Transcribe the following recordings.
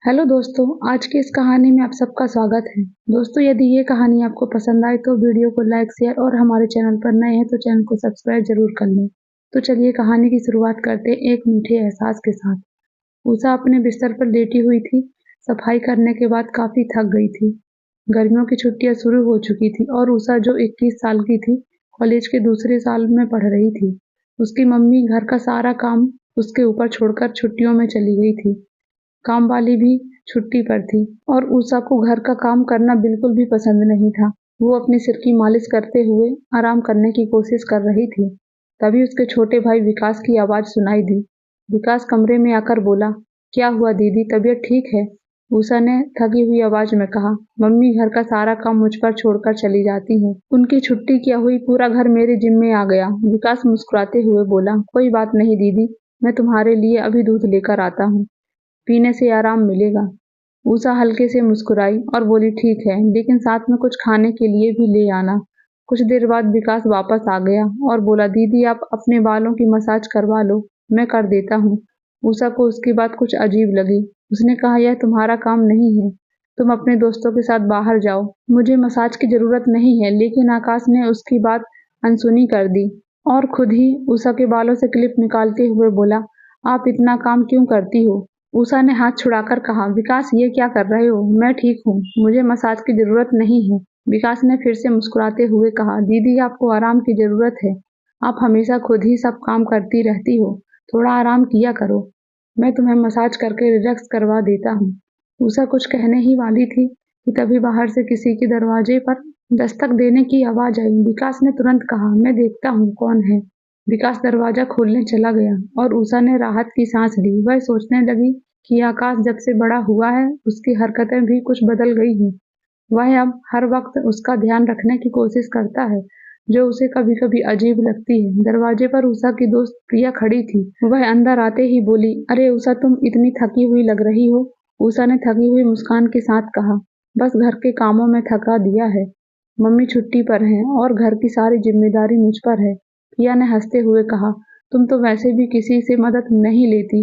Hello दोस्तों, आज की इस कहानी में आप सबका स्वागत है। दोस्तों, यदि ये कहानी आपको पसंद आए तो वीडियो को लाइक, शेयर और हमारे चैनल पर नए हैं तो चैनल को सब्सक्राइब जरूर कर लें। तो चलिए कहानी की शुरुआत करते हैं एक मीठे एहसास के साथ। उषा अपने बिस्तर पर लेटी हुई थी। सफाई करने के बाद काफी थक गई थी। गर्मियों की छुट्टियां शुरू हो चुकी थी और उषा जो 21 साल की थी, कॉलेज के दूसरे साल में पढ़ रही थी। उसकी मम्मी घर का सारा काम उसके ऊपर छोड़कर छुट्टियों में चली गई थी। काम वाली भी छुट्टी पर थी और उषा को घर का काम करना बिल्कुल भी पसंद नहीं था। वो अपने सिर की मालिश करते हुए आराम करने की कोशिश कर रही थी। तभी उसके छोटे भाई विकास की आवाज सुनाई दी। विकास कमरे में आकर बोला, क्या हुआ दीदी, तबीयत ठीक है? उषा ने थकी हुई आवाज में कहा, मम्मी घर का सारा काम मुझ पर छोड़कर चली जाती है। उनकी छुट्टी क्या हुई, पूरा घर मेरे जिम्मे आ गया। विकास मुस्कुराते हुए बोला, कोई बात नहीं दीदी, मैं तुम्हारे लिए अभी दूध लेकर आता हूँ, पीने से आराम मिलेगा। उषा हल्के से मुस्कुराई और बोली, ठीक है, लेकिन साथ में कुछ खाने के लिए भी ले आना। कुछ देर बाद विकास वापस आ गया और बोला, दीदी आप अपने बालों की मसाज करवा लो, मैं कर देता हूँ। उषा को उसकी बात कुछ अजीब लगी। उसने कहा, यह तुम्हारा काम नहीं है, तुम अपने दोस्तों के साथ बाहर जाओ, मुझे मसाज की जरूरत नहीं है। लेकिन आकाश ने उसकी बात अनसुनी कर दी और खुद ही उषा के बालों से क्लिप निकालते हुए बोला, आप इतना काम क्यों करती हो? उषा ने हाथ छुड़ाकर कहा, विकास ये क्या कर रहे हो? मैं ठीक हूँ, मुझे मसाज की जरूरत नहीं है। विकास ने फिर से मुस्कुराते हुए कहा, दीदी आपको आराम की जरूरत है, आप हमेशा खुद ही सब काम करती रहती हो, थोड़ा आराम किया करो, मैं तुम्हें मसाज करके रिलैक्स करवा देता हूँ। उषा कुछ कहने ही वाली थी कि तभी बाहर से किसी के दरवाजे पर दस्तक देने की आवाज आई। विकास ने तुरंत कहा, मैं देखता हूँ कौन है। विकास दरवाजा खोलने चला गया और उषा ने राहत की सांस ली। वह सोचने लगी कि आकाश जब से बड़ा हुआ है उसकी हरकतें भी कुछ बदल गई हैं। वह अब हर वक्त उसका ध्यान रखने की कोशिश करता है, जो उसे कभी कभी अजीब लगती है। दरवाजे पर उषा की दोस्त प्रिया खड़ी थी। वह अंदर आते ही बोली, अरे उषा, तुम इतनी थकी हुई लग रही हो। उषा ने थकी हुई मुस्कान के साथ कहा, बस घर के कामों में थका दिया है, मम्मी छुट्टी पर हैं और घर की सारी जिम्मेदारी मुझ पर है। प्रिया ने हंसते हुए कहा, तुम तो वैसे भी किसी से मदद नहीं लेती,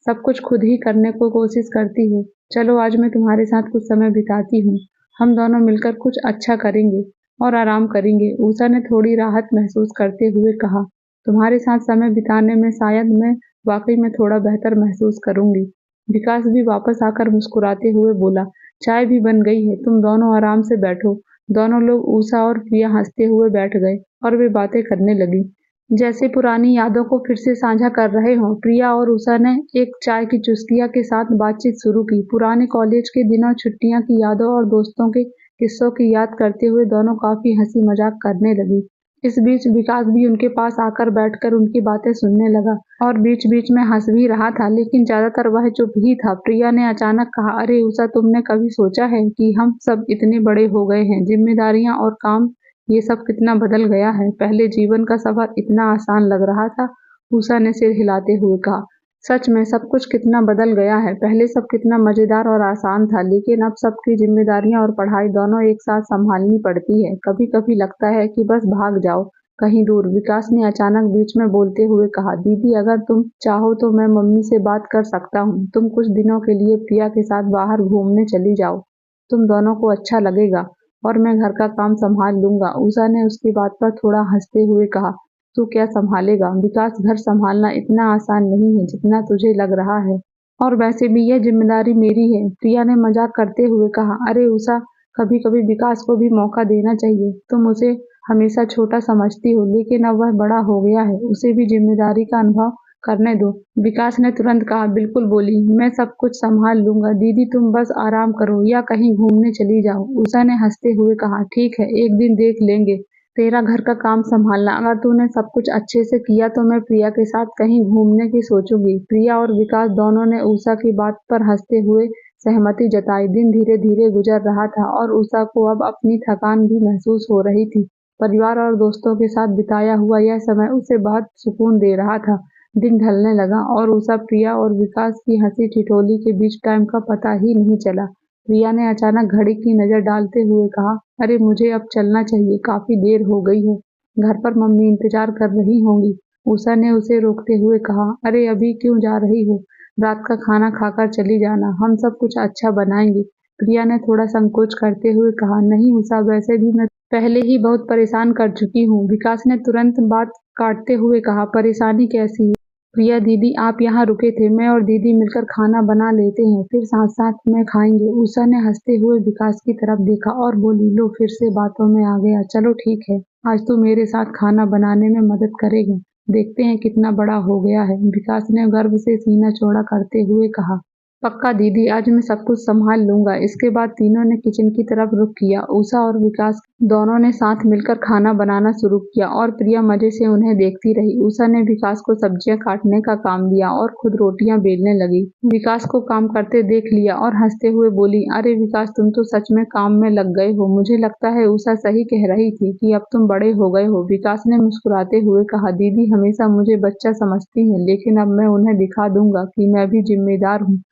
सब कुछ खुद ही करने को कोशिश करती हो। चलो आज मैं तुम्हारे साथ कुछ समय बिताती हूँ, हम दोनों मिलकर कुछ अच्छा करेंगे और आराम करेंगे। उषा ने थोड़ी राहत महसूस करते हुए कहा, तुम्हारे साथ समय बिताने में शायद मैं वाकई में थोड़ा बेहतर महसूस करूंगी। विकास भी वापस आकर मुस्कुराते हुए बोला, चाय भी बन गई है, तुम दोनों आराम से बैठो। दोनों लोग, उषा और प्रिया, हंसते हुए बैठ गए और वे बातें करने लगी जैसे पुरानी यादों को फिर से साझा कर रहे हों। प्रिया और उषा ने एक चाय की चुस्किया के साथ बातचीत शुरू की। पुराने कॉलेज के दिनों, छुट्टियां की यादों और दोस्तों के किस्सों की याद करते हुए दोनों काफी हंसी मजाक करने लगी। इस बीच विकास भी उनके पास आकर बैठकर उनकी बातें सुनने लगा और बीच बीच में हंस भी रहा था, लेकिन ज्यादातर वह चुप ही था। प्रिया ने अचानक कहा, अरे उषा, तुमने कभी सोचा है कि हम सब इतने बड़े हो गए हैं, जिम्मेदारियां और काम, ये सब कितना बदल गया है। पहले जीवन का सफर इतना आसान लग रहा था। उषा ने सिर हिलाते हुए कहा, सच में सब कुछ कितना बदल गया है। पहले सब कितना मजेदार और आसान था, लेकिन अब सबकी जिम्मेदारियां और पढ़ाई दोनों एक साथ संभालनी पड़ती है। कभी कभी लगता है कि बस भाग जाओ कहीं दूर। विकास ने अचानक बीच में बोलते हुए कहा, दीदी अगर तुम चाहो तो मैं मम्मी से बात कर सकता हूँ, तुम कुछ दिनों के लिए प्रिया के साथ बाहर घूमने चली जाओ, तुम दोनों को अच्छा लगेगा और मैं घर का काम संभाल लूंगा। उषा ने उसकी बात पर थोड़ा हंसते हुए कहा, तू क्या संभालेगा विकास, घर संभालना इतना आसान नहीं है जितना तुझे लग रहा है, और वैसे भी यह जिम्मेदारी मेरी है। प्रिया ने मजाक करते हुए कहा, अरे उषा, कभी कभी विकास को भी मौका देना चाहिए, तुम उसे हमेशा छोटा समझती हो, लेकिन अब वह बड़ा हो गया है, उसे भी जिम्मेदारी का अनुभव करने दो। विकास ने तुरंत कहा, बिल्कुल बोली, मैं सब कुछ संभाल लूंगा, दीदी तुम बस आराम करो या कहीं घूमने चली जाओ। उषा ने हंसते हुए कहा, ठीक है, एक दिन देख लेंगे तेरा घर का काम संभालना, अगर तूने सब कुछ अच्छे से किया तो मैं प्रिया के साथ कहीं घूमने की सोचूंगी। प्रिया और विकास दोनों ने उषा की बात पर हंसते हुए सहमति जताई। दिन धीरे धीरे गुजर रहा था और उषा को अब अपनी थकान भी महसूस हो रही थी। परिवार और दोस्तों के साथ बिताया हुआ यह समय उसे बहुत सुकून दे रहा था। दिन ढलने लगा और उषा, प्रिया और विकास की हंसी ठिठोली के बीच टाइम का पता ही नहीं चला। प्रिया ने अचानक घड़ी की नजर डालते हुए कहा, अरे मुझे अब चलना चाहिए, काफी देर हो गई है, घर पर मम्मी इंतजार कर रही होंगी। उषा ने उसे रोकते हुए कहा, अरे अभी क्यों जा रही हो, रात का खाना खाकर चली जाना, हम सब कुछ अच्छा बनाएंगे। प्रिया ने थोड़ा संकोच करते हुए कहा, नहीं उषा, वैसे भी मैं पहले ही बहुत परेशान कर चुकी हूँ। विकास ने तुरंत बात काटते हुए कहा, परेशानी कैसी है? प्रिया दीदी, आप यहाँ रुके थे, मैं और दीदी मिलकर खाना बना लेते हैं, फिर साथ साथ में खाएंगे। उषा ने हंसते हुए विकास की तरफ देखा और बोली, लो फिर से बातों में आ गया। चलो ठीक है, आज तू मेरे साथ खाना बनाने में मदद करेगा, देखते हैं कितना बड़ा हो गया है। विकास ने गर्व से सीना चौड़ा करते हुए कहा, पक्का दीदी, आज मैं सब कुछ संभाल लूंगा। इसके बाद तीनों ने किचन की तरफ रुख किया। उषा और विकास दोनों ने साथ मिलकर खाना बनाना शुरू किया और प्रिया मजे से उन्हें देखती रही। उषा ने विकास को सब्जियां काटने का काम दिया और खुद रोटियां बेलने लगी। विकास को काम करते देख लिया और हंसते हुए बोली, अरे विकास, तुम तो सच में काम में लग गए हो। मुझे लगता है उषा सही कह रही थी कि अब तुम बड़े हो गए हो। विकास ने मुस्कुराते हुए कहा, दीदी हमेशा मुझे बच्चा समझती हैं, लेकिन अब मैं उन्हें दिखा दूंगा कि मैं भी जिम्मेदार हूँ।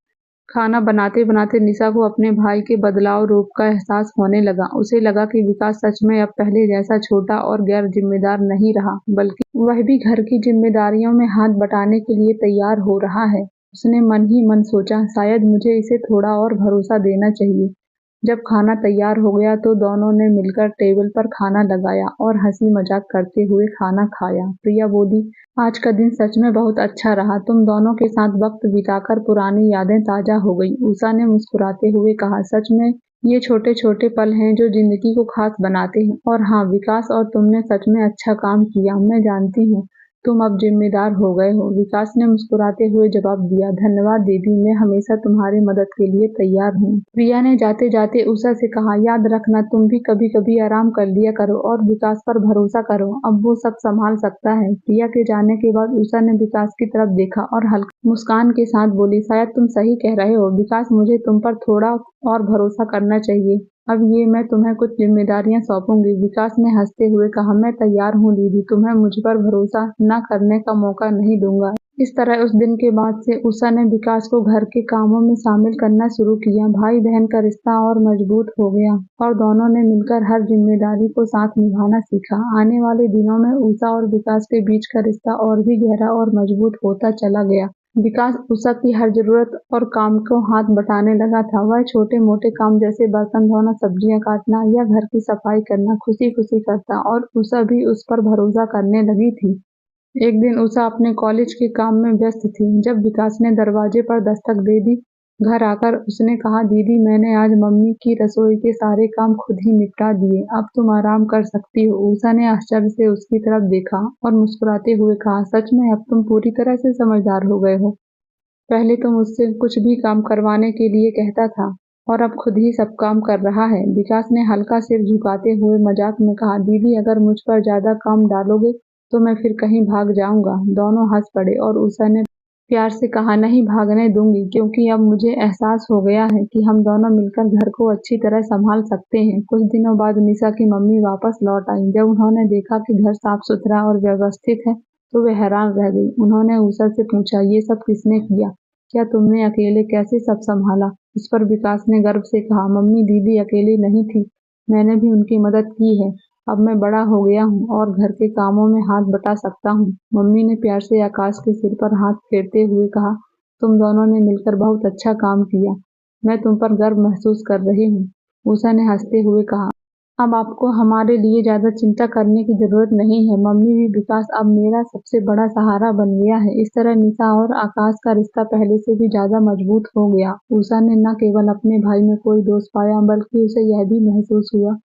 खाना बनाते बनाते निशा को अपने भाई के बदलाव रूप का एहसास होने लगा। उसे लगा कि विकास सच में अब पहले जैसा छोटा और गैर जिम्मेदार नहीं रहा, बल्कि वह भी घर की जिम्मेदारियों में हाथ बटाने के लिए तैयार हो रहा है। उसने मन ही मन सोचा, शायद मुझे इसे थोड़ा और भरोसा देना चाहिए। जब खाना तैयार हो गया तो दोनों ने मिलकर टेबल पर खाना लगाया और हंसी मजाक करते हुए खाना खाया। प्रिया बोली, आज का दिन सच में बहुत अच्छा रहा, तुम दोनों के साथ वक्त बिताकर पुरानी यादें ताजा हो गई। उषा ने मुस्कुराते हुए कहा, सच में ये छोटे छोटे पल हैं जो जिंदगी को खास बनाते हैं। और हाँ विकास, और तुमने सच में अच्छा काम किया, मैं जानती हूँ तुम अब जिम्मेदार हो गए हो। विकास ने मुस्कुराते हुए जवाब दिया, धन्यवाद दीदी, मैं हमेशा तुम्हारी मदद के लिए तैयार हूँ। प्रिया ने जाते जाते उषा से कहा, याद रखना तुम भी कभी कभी आराम कर लिया करो और विकास पर भरोसा करो, अब वो सब संभाल सकता है। प्रिया के जाने के बाद उषा ने विकास की तरफ देखा और हल्की मुस्कान के साथ बोली, शायद तुम सही कह रहे हो विकास, मुझे तुम पर थोड़ा और भरोसा करना चाहिए। अब ये मैं तुम्हें कुछ जिम्मेदारियां सौंपूंगी। विकास ने हंसते हुए कहा, मैं तैयार हूँ दीदी, तुम्हें मुझ पर भरोसा न करने का मौका नहीं दूंगा। इस तरह उस दिन के बाद से उषा ने विकास को घर के कामों में शामिल करना शुरू किया। भाई बहन का रिश्ता और मजबूत हो गया और दोनों ने मिलकर हर जिम्मेदारी को साथ निभाना सीखा। आने वाले दिनों में उषा और विकास के बीच का रिश्ता और भी गहरा और मजबूत होता चला गया। विकास उषा की हर जरूरत और काम को हाथ बटाने लगा था। वह छोटे मोटे काम जैसे बर्तन धोना, सब्जियां काटना या घर की सफाई करना खुशी खुशी करता और उषा भी उस पर भरोसा करने लगी थी। एक दिन उषा अपने कॉलेज के काम में व्यस्त थी जब विकास ने दरवाजे पर दस्तक दे दी। घर आकर उसने कहा, दीदी मैंने आज मम्मी की रसोई के सारे काम खुद ही निपटा दिए, अब तुम आराम कर सकती हो। उषा ने आश्चर्य से उसकी तरफ देखा और मुस्कुराते हुए कहा, सच में अब तुम पूरी तरह से समझदार हो गए हो। पहले तो मुझसे कुछ भी काम करवाने के लिए कहता था और अब खुद ही सब काम कर रहा है। विकास ने हल्का सिर झुकाते हुए मजाक में कहा, दीदी अगर मुझ पर ज्यादा काम डालोगे तो मैं फिर कहीं भाग जाऊंगा। दोनों हंस पड़े और उषा ने प्यार से कहा, नहीं भागने दूंगी, क्योंकि अब मुझे एहसास हो गया है कि हम दोनों मिलकर घर को अच्छी तरह संभाल सकते हैं। कुछ दिनों बाद निशा की मम्मी वापस लौट आई। जब उन्होंने देखा कि घर साफ सुथरा और व्यवस्थित है तो वे हैरान रह गई। उन्होंने उषा से पूछा, ये सब किसने किया? क्या तुमने अकेले कैसे सब संभाला? इस पर विकास ने गर्व से कहा, मम्मी दीदी अकेली नहीं थी, मैंने भी उनकी मदद की है। अब मैं बड़ा हो गया हूँ और घर के कामों में हाथ बटा सकता हूँ। मम्मी ने प्यार से आकाश के सिर पर हाथ फेरते हुए कहा, तुम दोनों ने मिलकर बहुत अच्छा काम किया, मैं तुम पर गर्व महसूस कर रही हूँ। उषा ने हंसते हुए कहा, अब आपको हमारे लिए ज्यादा चिंता करने की जरूरत नहीं है मम्मी भी। विकास अब मेरा सबसे बड़ा सहारा बन गया है। इस तरह निशा और आकाश का रिश्ता पहले से भी ज्यादा मजबूत हो गया। उषा ने न केवल अपने भाई में कोई दोष पाया, बल्कि उसे यह भी महसूस हुआ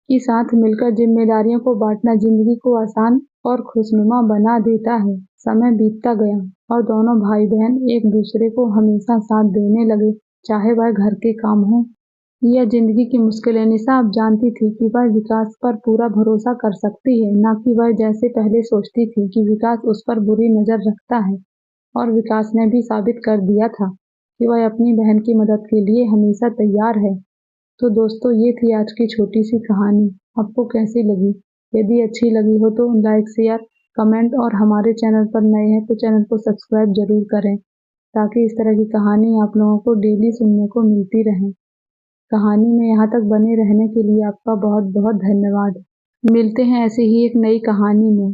कि साथ मिलकर जिम्मेदारियों को बांटना जिंदगी को आसान और खुशनुमा बना देता है। समय बीतता गया और दोनों भाई बहन एक दूसरे को हमेशा साथ देने लगे, चाहे वह घर के काम हो या जिंदगी की मुश्किलें। निशा अब जानती थी कि वह विकास पर पूरा भरोसा कर सकती है, न कि वह जैसे पहले सोचती थी कि विकास उस पर बुरी नजर रखता है। और विकास ने भी साबित कर दिया था कि वह अपनी बहन की मदद के लिए हमेशा तैयार है। तो दोस्तों, ये थी आज की छोटी सी कहानी। आपको कैसी लगी? यदि अच्छी लगी हो तो लाइक, शेयर, कमेंट और हमारे चैनल पर नए हैं तो चैनल को सब्सक्राइब जरूर करें, ताकि इस तरह की कहानी आप लोगों को डेली सुनने को मिलती रहे। कहानी में यहाँ तक बने रहने के लिए आपका बहुत बहुत धन्यवाद। मिलते हैं ऐसे ही एक नई कहानी में।